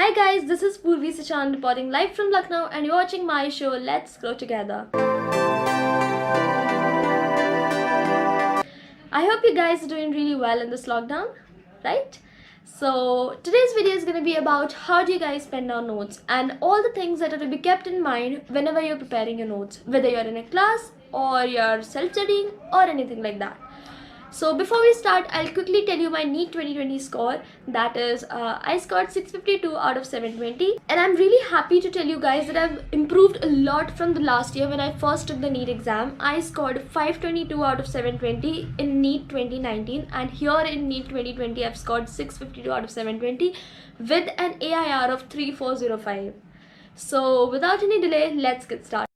Hi guys, this is PoorviSachan reporting live from Lucknow and you're watching my show Let's Grow Together. I hope you guys are doing really well in this lockdown, right? So today's video is going to be about how do you guys pen down notes and all the things that are to be kept in mind whenever you're preparing your notes, whether you're in a class or you're self-studying or anything like that. So before we start, I'll quickly tell you my NEET 2020 score. That is, I scored 652 out of 720. And I'm really happy to tell you guys that I've improved a lot from the last year when I first took the NEET exam. I scored 522 out of 720 in NEET 2019. And here in NEET 2020, I've scored 652 out of 720 with an AIR of 3405. So without any delay, let's get started.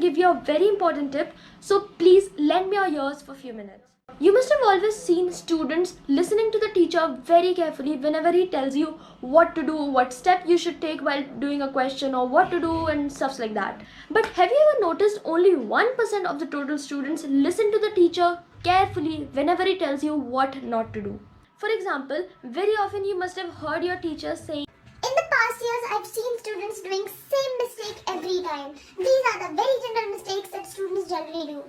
Give you a very important tip, so please lend me your ears for a few minutes. You must have always seen students listening to the teacher very carefully whenever he tells you what to do, what step you should take while doing a question, or what to do and stuff like that. But have you ever noticed only 1% of the total students listen to the teacher carefully whenever he tells you what not to do? For example, very often you must have heard your teacher saying, "In the past years, I've seen students doing same mistake every time. These are the very general mistakes that students generally do."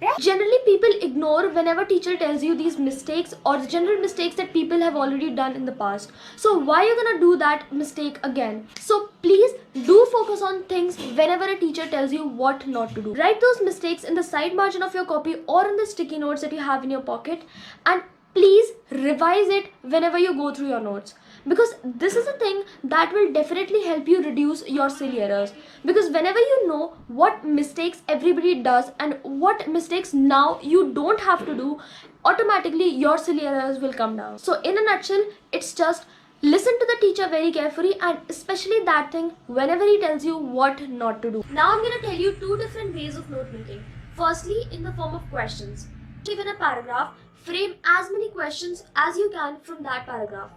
Right? Generally, people ignore whenever teacher tells you these mistakes or the general mistakes that people have already done in the past. So why are you gonna do that mistake again? So please do focus on things whenever a teacher tells you what not to do. Write those mistakes in the side margin of your copy or in the sticky notes that you have in your pocket, and please revise it whenever you go through your notes, because this is a thing that will definitely help you reduce your silly errors. Because whenever you know what mistakes everybody does and what mistakes now you don't have to do, automatically your silly errors will come down. So in a nutshell, it's just listen to the teacher very carefully, and especially that thing whenever he tells you what not to do. Now I'm going to tell you two different ways of note making. Firstly, in the form of questions. Given a paragraph, frame as many questions as you can from that paragraph.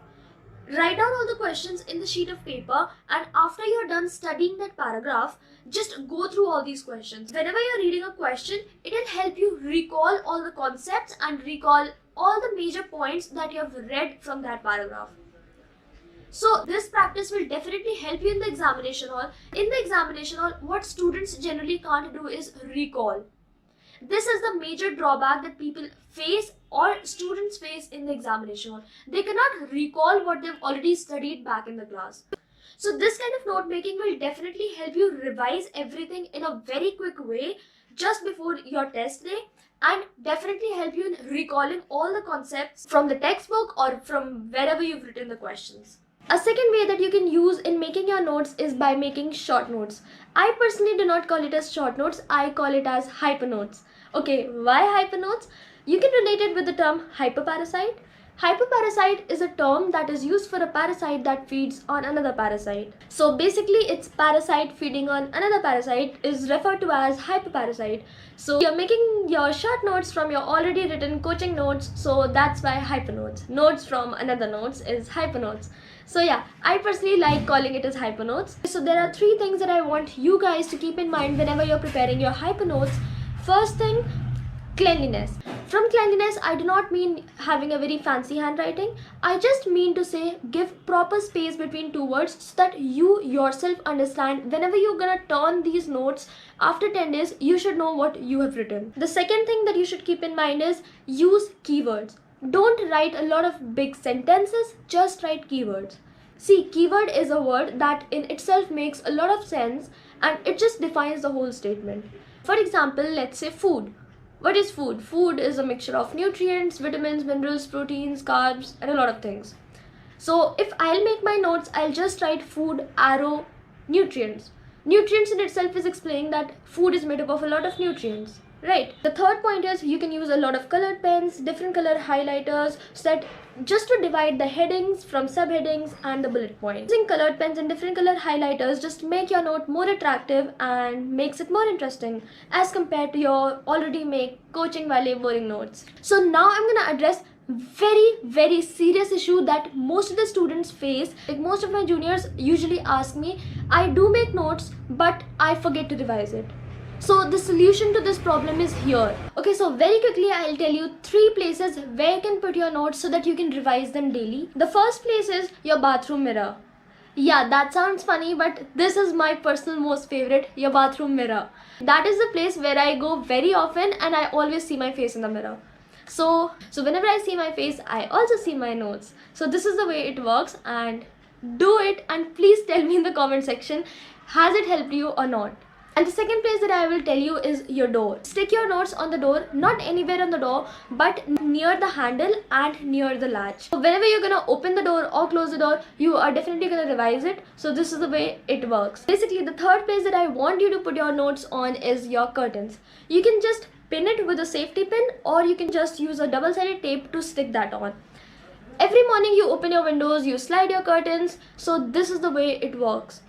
Write down all the questions in the sheet of paper, and after you're done studying that paragraph, just go through all these questions. Whenever you're reading a question, it will help you recall all the concepts and recall all the major points that you have read from that paragraph. So this practice will definitely help you in the examination hall. In the examination hall, what students generally can't do is recall. This is the major drawback that people face or students face in the examination hall. They cannot recall what they've already studied back in the class. So this kind of note making will definitely help you revise everything in a very quick way just before your test day, and definitely help you in recalling all the concepts from the textbook or from wherever you've written the questions. A second way that you can use in making your notes is by making short notes. I personally do not call it as short notes, I call it as hyper notes. Okay, why hyper notes? You can relate it with the term hyperparasite. Hyperparasite is a term that is used for a parasite that feeds on another parasite. So basically, its parasite feeding on another parasite is referred to as hyperparasite. So you're making your short notes from your already written coaching notes, so that's why hyper notes. Notes from another notes is hyper notes. So yeah, I personally like calling it as hyper notes. So there are three things that I want you guys to keep in mind whenever you're preparing your hyper notes. First thing, cleanliness. From cleanliness, I do not mean having a very fancy handwriting. I just mean to say give proper space between two words so that you yourself understand whenever you're gonna turn these notes after 10 days, you should know what you have written. The second thing that you should keep in mind is use keywords. Don't write a lot of big sentences, just write keywords. See, keyword is a word that in itself makes a lot of sense and it just defines the whole statement. For example, let's say food. What is food? Food is a mixture of nutrients, vitamins, minerals, proteins, carbs, and a lot of things. So if I'll make my notes, I'll just write food, arrow, nutrients. Nutrients in itself is explaining that food is made up of a lot of nutrients. Right. The third point is you can use a lot of colored pens, different color highlighters, so that just to divide the headings from subheadings and the bullet points. Using colored pens and different color highlighters just make your note more attractive and makes it more interesting as compared to your already make coaching wale boring notes. So now I'm gonna address very serious issue that most of the students face. Like most of my juniors usually ask me, I do make notes but I forget to revise it. So the solution to this problem is here. Okay, so very quickly I'll tell you 3 places where you can put your notes so that you can revise them daily. The first place is your bathroom mirror. Yeah, that sounds funny, but this is my personal most favorite, your bathroom mirror. That is the place where I go very often and I always see my face in the mirror. So whenever I see my face, I also see my notes. So this is the way it works, and do it, and please tell me in the comment section, has it helped you or not? And the second place that I will tell you is your door. Stick your notes on the door, not anywhere on the door, but near the handle and near the latch. So whenever you're gonna open the door or close the door, you are definitely gonna revise it. So this is the way it works. Basically, the third place that I want you to put your notes on is your curtains. You can just pin it with a safety pin, or you can just use a double-sided tape to stick that on. Every morning you open your windows, you slide your curtains, so this is the way it works.